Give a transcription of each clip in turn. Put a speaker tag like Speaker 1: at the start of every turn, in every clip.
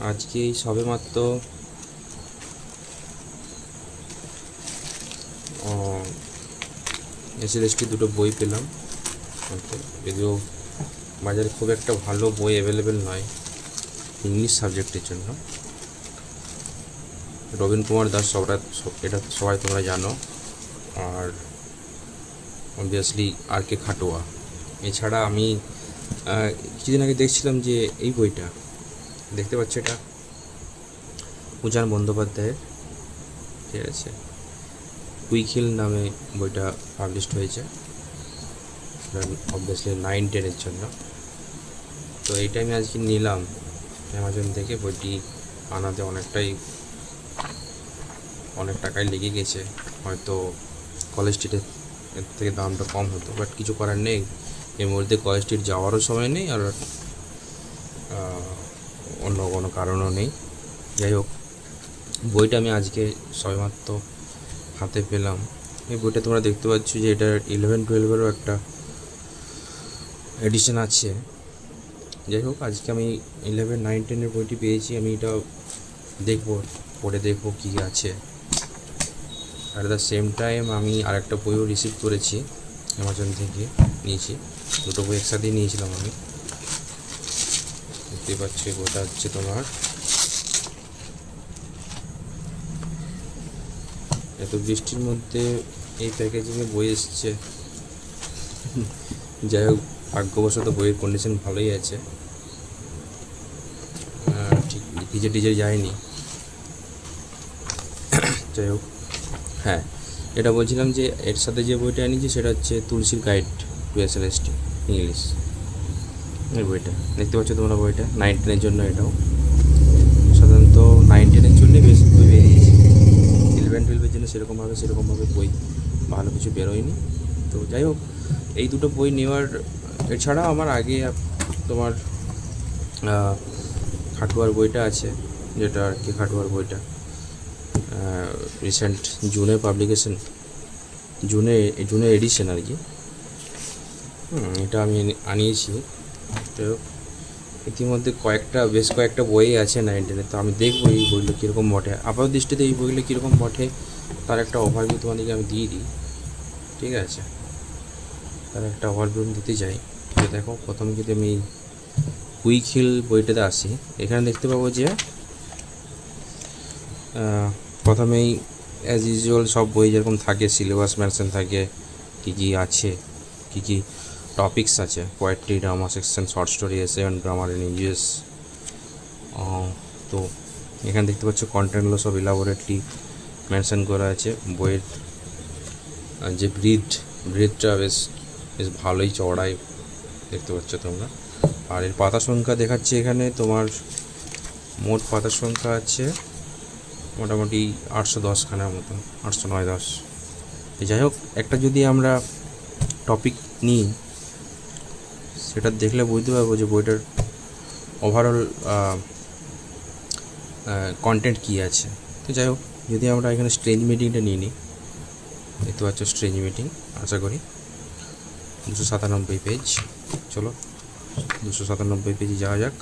Speaker 1: আজকে এই সবেমাত্র এসএলএসটি দুটো বই পেলাম। যদিও বাজারে খুব একটা ভালো বই অ্যাভেলেবেল নয় ইংলিশ সাবজেক্টের জন্য। রবীন কুমার দাস এটা সবাই তোমরা জানো, আর অবভিয়াসলি আর কে খাটোয়া। এছাড়া আমি কিছুদিন আগে দেখছিলাম যে এই বইটা দেখতে পাচ্ছ, এটা উজান বন্দ্যোপাধ্যায়ের, ঠিক আছে, কুইক হিল নামে বইটা পাবলিশড হয়েছে, অবভিয়াসলি 9-10-এর জন্য। তো এইটা আমি আজকে নিলাম অ্যামাজন থেকে। বইটি আনাতে অনেক টাকাই লেগে গেছে। হয়তো কলেজ স্ট্রিটের এর থেকে দামটা কম হতো, বাট কিছু করার নেই। এর মধ্যে কলেজ স্ট্রিট যাওয়ারও সময় নেই, আর অন্য কোনো কারণও নেই। যাই হোক, বইটা আমি আজকে সবেমাত্র হাতে পেলাম। এই বইটা তোমরা দেখতে পাচ্ছ যে এটা 11-12-এরও একটা এডিশন আছে। যাই হোক, আজকে আমি 11-9-10-এর বইটি পেয়েছি। আমি এটা পড়ে দেখবো কী আছে। অ্যাট দ্য সেম টাইম আমি আরেকটা বইও রিসিভ করেছি, অ্যামাজন থেকে নিয়েছি। দুটো বই একসাথেই নিয়েছিলাম আমি। দেখতে পাচ্ছি বইটা হচ্ছে তোমার এত বৃষ্টির মধ্যে এই প্যাকেজিংয়ে বই এসছে। যাই হোক, ভাগ্যবশত বইয়ের কন্ডিশন ভালোই আছে, ঠিক ভিজে যায়নি। যাই হোক, হ্যাঁ, এটা বলছিলাম যে এর সাথে যে বইটা এনেছি সেটা হচ্ছে তুলসীর গাইড টু এসএলএসটি ইংলিশ। এই বইটা দেখতে পাচ্ছ তোমরা, বইটা 9-10-এর জন্য। এটাও সাধারণত 9-10-এর জন্যই বেশি বই বেরিয়েছে। 11-12-এর জন্য সেরকমভাবে বই ভালো কিছু বেরোয়নি। তো যাই হোক, এই দুটো বই নেওয়ার, এছাড়াও আমার আগে তোমার খাটুয়ার বইটা আছে, যেটা আর কি খাটুয়ার বইটা রিসেন্ট জুনে পাবলিকেশন, জুনে এডিশন আর কি। এটা আমি আনিয়েছি। তো ইতিমধ্যে বেশ কয়েকটা বই আছে 9-10-এর। তো আমি দেখবো এই বইগুলো কীরকম বটে। আপাত দৃষ্টিতে এই বইগুলো কীরকম বটে তার একটা ওভারভিউ তোমাদেরকে আমি দিয়ে দিই, ঠিক আছে? তার একটা ওভারভিউ দিতে চাই। তো দেখো, প্রথমে যদি আমি কুইক-হিল বইটাতে আসি, এখানে দেখতে পাবো যে প্রথমেই অ্যাজ ইউজুয়াল সব বই যেরকম থাকে, সিলেবাস মেনশন থাকে, কী আছে, কী টপিকস আছে: poetry, drama section, short story, এসে অ্যান্ড গ্রামার ইন ইউএস। তো এখানে দেখতে পাচ্ছ কন্টেন্টগুলো সব ইলাবোরেটলি মেনশন করা আছে। বইয়ের যে ব্রিথটা বেশ ভালোই চওড়াই দেখতে পাচ্ছ তোমরা। আর এর পাতা সংখ্যা দেখাচ্ছে এখানে তোমার, মোট পাতা সংখ্যা আছে মোটামুটি 810খানার মতন, 809-10। যাই হোক, একটা যদি আমরা টপিক নিই, সেটা দেখলে বুঝতে পারবো যে বইটার ওভারঅল কন্টেন্ট কী আছে। তো যাই হোক, যদি আমরা এখানে স্ট্রেঞ্জ মিটিংটা নিই, দেখতে পাচ্ছ স্ট্রেঞ্জ মিটিং, আশা করি 297 পেজ। চলো 297 পেজে যাওয়া যাক।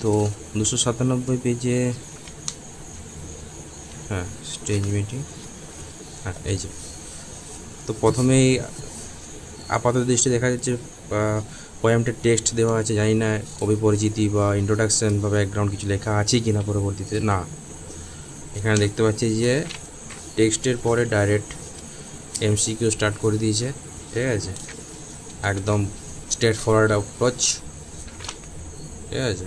Speaker 1: তো 297 পেজে, হ্যাঁ, স্ট্রেঞ্জ মিটিং, হ্যাঁ, এই যে। তো প্রথমেই আপাতত দৃষ্টি দেখা যাচ্ছে পোয়েমটার টেক্সট দেওয়া আছে। জানি না কবি পরিচিতি বা ইন্ট্রোডাকশন বা ব্যাকগ্রাউন্ড কিছু লেখা আছে কি না পরবর্তীতে। না, এখানে দেখতে পাচ্ছি যে টেক্সটের পরে ডাইরেক্ট এমসিকিউ স্টার্ট করে দিয়েছে, ঠিক আছে? একদম স্ট্রেট ফরওয়ার্ড অ্যাপ্রোচ, ঠিক আছে?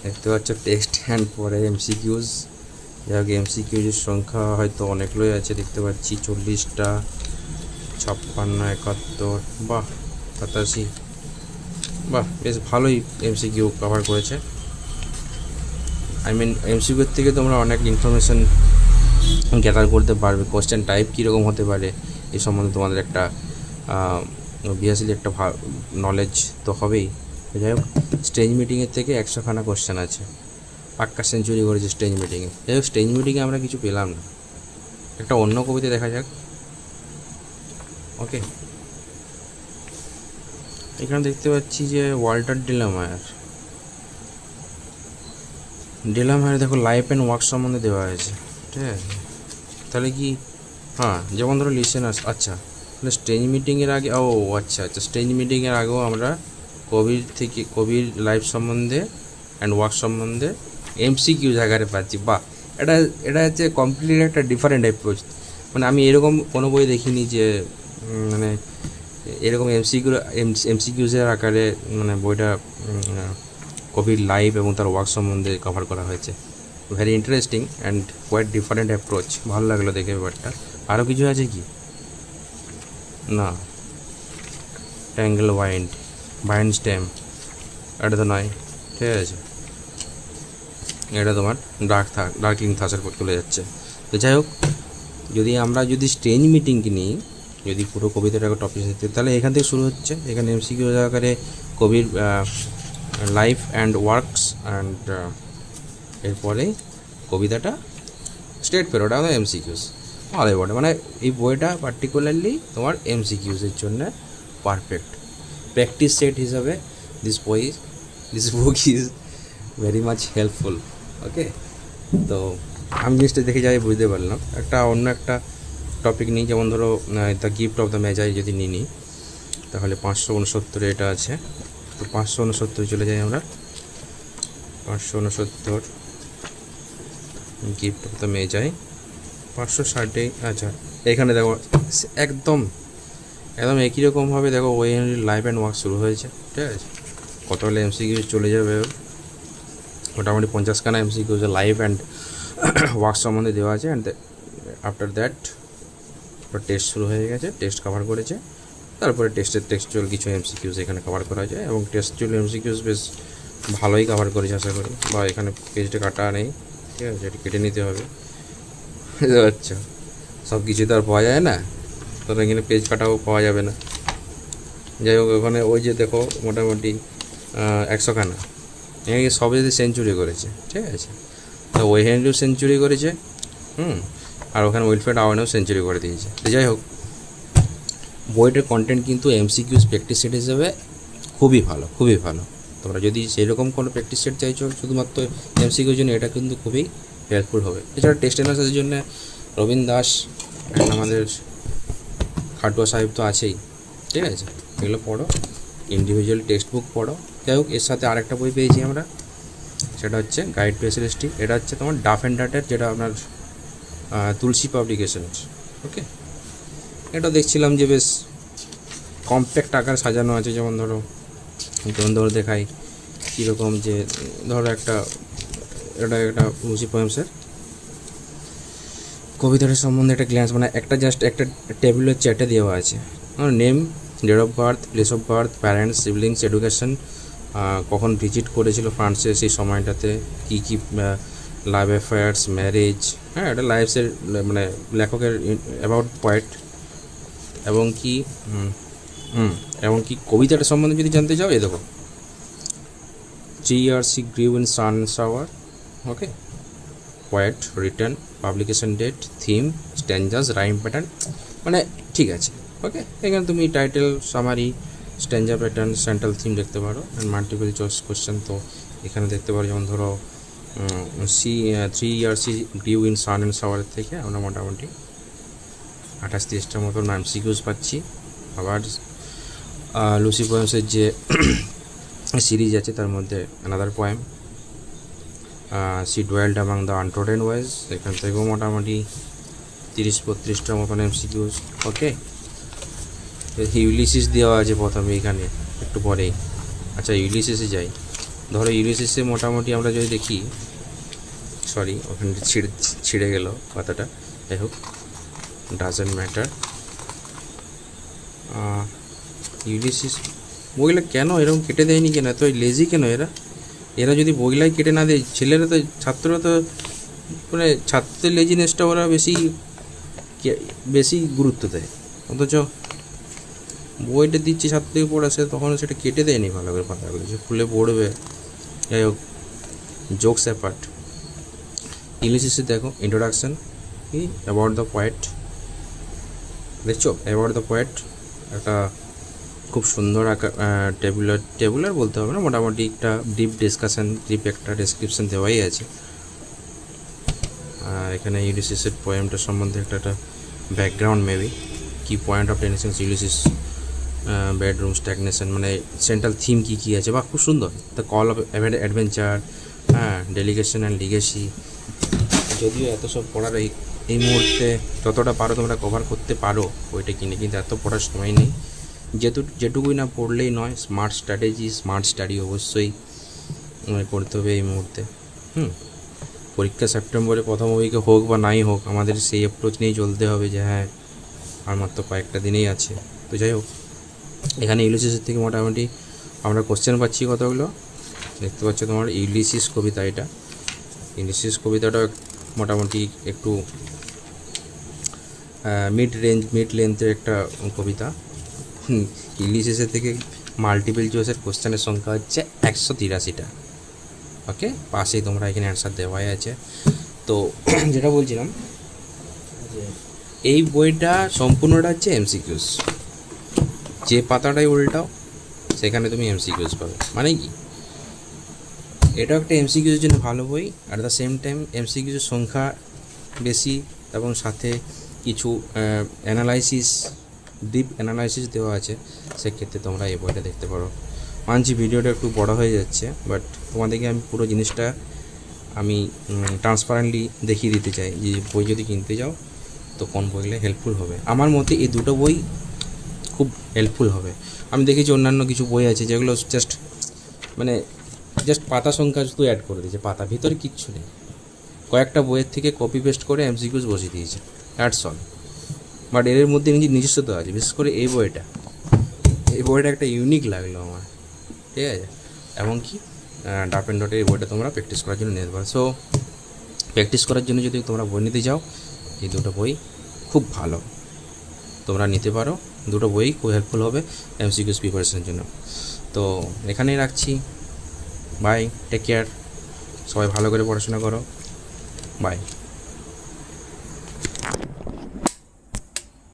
Speaker 1: দেখতে পাচ্ছ টেক্সট অ্যান্ড পরে এমসিকিউজ। যাই হোক, এমসিকিউজের সংখ্যা হয়তো অনেকগুলোই আছে, দেখতে পাচ্ছি 40টা, 56, 71, বাহ, 87, বাহ, বেশ ভালোই এমসিকিউ কভার করেছে। এমসিকিউর থেকে তোমরা অনেক ইনফরমেশান গ্যাদার করতে পারবে। কোশ্চেন টাইপ কীরকম হতে পারে এই সম্বন্ধে তোমাদের একটা অবভিয়াসলি একটা নলেজ তো হবেই। যাই হোক, স্ট্রেঞ্জ মিটিংয়ের থেকে 100খানা কোশ্চেন আছে, পাক্কা সেঞ্চুরি করেছে স্ট্রেঞ্জ মিটিংয়ে। যাই হোক, স্ট্রেঞ্জ মিটিংয়ে আমরা কিছু পেলাম না। একটা অন্য কবিতা দেখা যাক। ওকে, এখানে দেখতে পাচ্ছি যে ওয়াল্টার ডিলামায়ার, ডেলামেয়ারে দেখো লাইফ অ্যান্ড ওয়ার্ক সম্বন্ধে দেওয়া হয়েছে, ঠিক আছে। তাহলে কি, হ্যাঁ যেমন ধরো লিসেনার্স, আচ্ছা তাহলে স্টেজ মিটিংয়ের আগে, ও আচ্ছা আচ্ছা, স্টেজ মিটিংয়ের আগেও আমরা কবির লাইফ সম্বন্ধে অ্যান্ড ওয়ার্ক সম্বন্ধে এমসিকিউ জায়গায় পাচ্ছি। বাহ, এটা এটা হচ্ছে কমপ্লিট একটা ডিফারেন্ট অ্যাপ্রোচ। মানে আমি এরকম কোনো বই দেখিনি যে মানে এরকম এমসিকিউজের আকারে মানে বইটা কবির লাইফ এবং তার ওয়ার্ক সম্বন্ধে কভার করা হয়েছে। Very interesting and quite different approach, ভালো লাগলো দেখে ব্যাপারটা। আরও কিছু আছে কি না? ট্যাঙ্গেল বাইন্ড স্টেম, এটা তো নয়, ঠিক আছে। এটা তোমার ডার্কলিং থাসের পর চলে যাচ্ছে। তো যাই হোক, যদি স্টেজ মিটিংকে নিই, যদি পুরো কবিতাটা টপিক দিতে, তাহলে এখান থেকে শুরু হচ্ছে। এখানে এমসিকিউ আকারে কবির লাইফ অ্যান্ড ওয়ার্কস অ্যান্ড এরপরে কবিতাটা স্টেট পের, ওটা আমাদের এমসিকিউস ভালোই বটে। মানে এই বইটা পার্টিকুলারলি তোমার এমসিকিউসের জন্য পারফেক্ট প্র্যাকটিস সেট হিসাবে this book is very much helpful. Okay, তো আমি জিনিসটা দেখে যাই বুঝতে পারলাম। অন্য একটা টপিক নিই, যেমন ধরো দ্য গিফট অফ দ্য ম্যাজাই যদি নিই, তাহলে 569 এটা আছে। তো 569 চলে যাই আমরা। 569 গিফট অফ দ্য ম্যাজাই। 560, আচ্ছা এখানে দেখো একদম একই রকমভাবে দেখো ওই লাইফ অ্যান্ড ওয়ার্ক শুরু হয়েছে, ঠিক আছে। কতগুলো এমসিকিউ চলে যাবে, মোটামুটি 50খানা এমসিকিউ লাইফ অ্যান্ড ওয়ার্ক সম্বন্ধে দেওয়া আছে। অ্যান্ড আফটার দ্যাট টেস্ট শুরু হয়ে গেছে, টেস্ট কভার করেছে। তারপরে টেক্সচুয়াল কিছু এমসিকিউজ এখানে কভার করা যায়, এবং টেক্সচুয়াল এমসিকিউজ বেশ ভালোই কভার করেছে আশা করি। বা এখানে পেজটা কাটা নেই, ঠিক আছে, এটি কেটে নিতে হবে। বুঝতে পারছো, সব কিছু তো আর পাওয়া যায় না, তো এখানে পেজ কাটাও পাওয়া যাবে না। যাই হোক, ওখানে ওই যে দেখো মোটামুটি 100খানা, এখানে সবে যদি সেঞ্চুরি করেছে, ঠিক আছে। তো ওই হ্যান্ডেও সেঞ্চুরি করেছে, আর ওখানে উইলফ্রেড আওয়ানেও সেঞ্চুরি করে দিয়েছে। তো যাই হোক, বইটার কন্টেন্ট কিন্তু এমসিকিউজ প্র্যাকটিস সেট হিসেবে খুবই ভালো, খুবই ভালো। তোমরা যদি সেরকম কোনো প্র্যাকটিস সেট চাইছো শুধুমাত্র এমসিকিউর জন্য, এটা কিন্তু খুবই হেল্পফুল হবে। এছাড়া টেস্ট অ্যানালাইসিসের জন্য রবীন দাস অ্যান্ড আমাদের খাটুয়া সাহেব তো আছেই, ঠিক আছে। এগুলো পড়ো, ইন্ডিভিজুয়াল টেক্সট বুক পড়ো। যাই হোক, এর সাথে আরেকটা বই পেয়েছি আমরা, সেটা হচ্ছে গাইড টু এসএলএসটি। এটা হচ্ছে তোমার ডাফ অ্যান্ড ডাটের, যেটা আপনার তুলসী পাবলিকেশনস। ওকে, এটা দেখছিলাম যে বেশ কম্প্যাক্ট আকার সাজানো আছে। যেমন ধরো দেখাই কীরকম, যে ধরো এটা একটা তুলসী পোয়েমসের কবিতাটার সম্বন্ধে একটা গ্ল্যান্স, মানে একটা টেবিলের চ্যাটে দেওয়া আছে। Name, date of birth, place of birth, parents, siblings, education, কখন ভিজিট করেছিল ফ্রান্সে সেই সময়টাতে, কী কী লাইফ অ্যাফেয়ার্স, ম্যারেজ, হ্যাঁ এটা লাইফসের মানে লেখকের অ্যাবাউট পয়েন্ট, এবং কি কবিতাটা সম্বন্ধে যদি জানতে চাও, দেখো 3 years she grew in sun and shower. Okay, poet, written, publication date, theme, stanzas, rhyme pattern, মানে ঠিক আছে। ওকে, এখানে তুমি title, summary, stanza pattern, central theme দেখতে পারো। অ্যান্ড মাল্টিপল চয়েস কোশ্চেন তো এখানে দেখতে পারো। যেমন ধরো 3 years she grew in sun and shower থেকে আমরা মোটামুটি 28-30টার মতন এমসিকিউজ পাচ্ছি। আবার লুসি পোয়েমসের যে সিরিজ আছে তার মধ্যে another poem, she dwelt among the untrodden ways, এখান থেকেও মোটামুটি 30-32টার মতন এমসিকিউজ। ওকে, ইউলিসিস দেওয়া আছে প্রথমে এখানে, একটু পরেই। আচ্ছা, ইউলিসিসে যাই। ধরো ইউলিসিসে মোটামুটি আমরা যদি দেখি, সরি ওখানে ছিঁড়ে গেল কথাটা, যাই হোক ডাজেন্ট ম্যাটার। ইউলিসিস বইগুলো কেন এরকম কেটে দেয়নি, কেন এত লেজি কেন এরা যদি বইগুলাই কেটে না দেয়, ছেলেরা তো ছাত্ররা তো মানে ছাত্রের লেজিনেসটা ওরা বেশি গুরুত্ব দেয়, অথচ বইটা দিচ্ছে ছাত্রদের পড়াছে তখন সেটা কেটে দেয়নি ভালো করে পাতাগুলো, যে খুলে পড়বে। যাই হোক, জোকস অ্যাপার্ট, ইংলিশে দেখো ইন্ট্রোডাকশন, কি অ্যাবাউট দ্য পোয়েট, দেখছো অ্যাবাউট দ্য পোয়েট, একটা খুব সুন্দর টেবুলার বলতে হবে না, মোটামুটি একটা ডিপ ডিসকাশন, ডিপ একটা ডেসক্রিপশন দেওয়াই আছে। এখানে ইউলিসিসের পোয়েমটা সম্বন্ধে একটা ব্যাকগ্রাউন্ড মেবি, কি point of renaissance Ulysses, bedroom stagnation, মানে সেন্ট্রাল থিম কী আছে, বা খুব সুন্দর। The call of adventure, delegation and legacy. যদিও এত সব পড়ার এই মুহূর্তে যতটা পারো তোমরা কভার করতে পারো বইটা কিনে, কিন্তু এত পড়ার সময় নেই। যেটুকুই না পড়লেই নয়, স্মার্ট স্ট্র্যাটেজি, স্মার্ট স্টাডি অবশ্যই করতে হবে এই মুহূর্তে। পরীক্ষা সেপ্টেম্বরে প্রথম উইকে হোক বা নাই হোক, আমাদের সেই অ্যাপ্রোচ নিয়েই চলতে হবে যে হ্যাঁ আর মাত্র কয়েকটা দিনেই আছে। তো যাই হোক, এখানে ইউলিসিসের থেকে মোটামুটি আমরা কোশ্চেন পাচ্ছি কতগুলো দেখতে পাচ্ছ তোমার। ইউলিসিস কবিতা, এটা ইউলিসিস কবিতাটা মোটামুটি একটু মিড লেন্থের একটা কবিতা। ইউলিসিসের থেকে মাল্টিপল চয়েসের কোশ্চেনের সংখ্যা হচ্ছে 183টা। ওকে, পাশেই তোমরা এখানে অ্যান্সার দেওয়াই আছে। তো যেটা বলছিলাম, এই বইটা সম্পূর্ণটা হচ্ছে এমসিকিউস। যে পাতাটাই উল্টাও সেখানে তুমি এমসিকিউস পাবে। মানে কি, এটা একটা এমসিকিউসের জন্য ভালো বই, আর দ্য সেম টাইম এমসিকিউসের সংখ্যা বেশি এবং সাথে কিছু অ্যানালাইসিস, ডিপ অ্যানালাইসিস দেওয়া আছে। সেক্ষেত্রে তোমরা এই বইটা দেখতে পারো। মানছি ভিডিওটা একটু বড় হয়ে যাচ্ছে, বাট তোমাদেরকে আমি পুরো জিনিসটা আমি ট্রান্সপারেন্টলি দেখিয়ে দিতে চাই যে বই যদি কিনতে যাও তো কোন বইগুলো হেল্পফুল হবে। আমার মতে এই দুটো বই খুব হেল্পফুল হবে। আমি দেখেছি অন্যান্য কিছু বই আছে যেগুলো জাস্ট পাতা সংখ্যা শুধু অ্যাড করে দিয়েছে, পাতা ভিতরে কিচ্ছু নেই। কয়েকটা বইয়ের থেকে কপি পেস্ট করে এমসিকিউস বসিয়ে দিয়েছে, দ্যাটস অল। বাট এর মধ্যে নিজস্বতা আছে। বিশেষ করে এই বইটা একটা ইউনিক লাগলো আমার, ঠিক আছে। এবং কি ডার্প অ্যান্ড ডটের এই বইটা তোমরা প্র্যাকটিস করার জন্য নিতে পারো। সো প্র্যাকটিস করার জন্য যদি তোমরা বই নিতে যাও, এই দুটো বই খুব ভালো, তোমরা নিতে পারো। দুটো বই খুব হেল্পফুল হবে এমসিকিউস প্রিপারেশনের জন্য। তো এখানেই রাখছি, বাই, টেক কেয়ার, সবাই ভালো করে পড়াশোনা করো, বাই।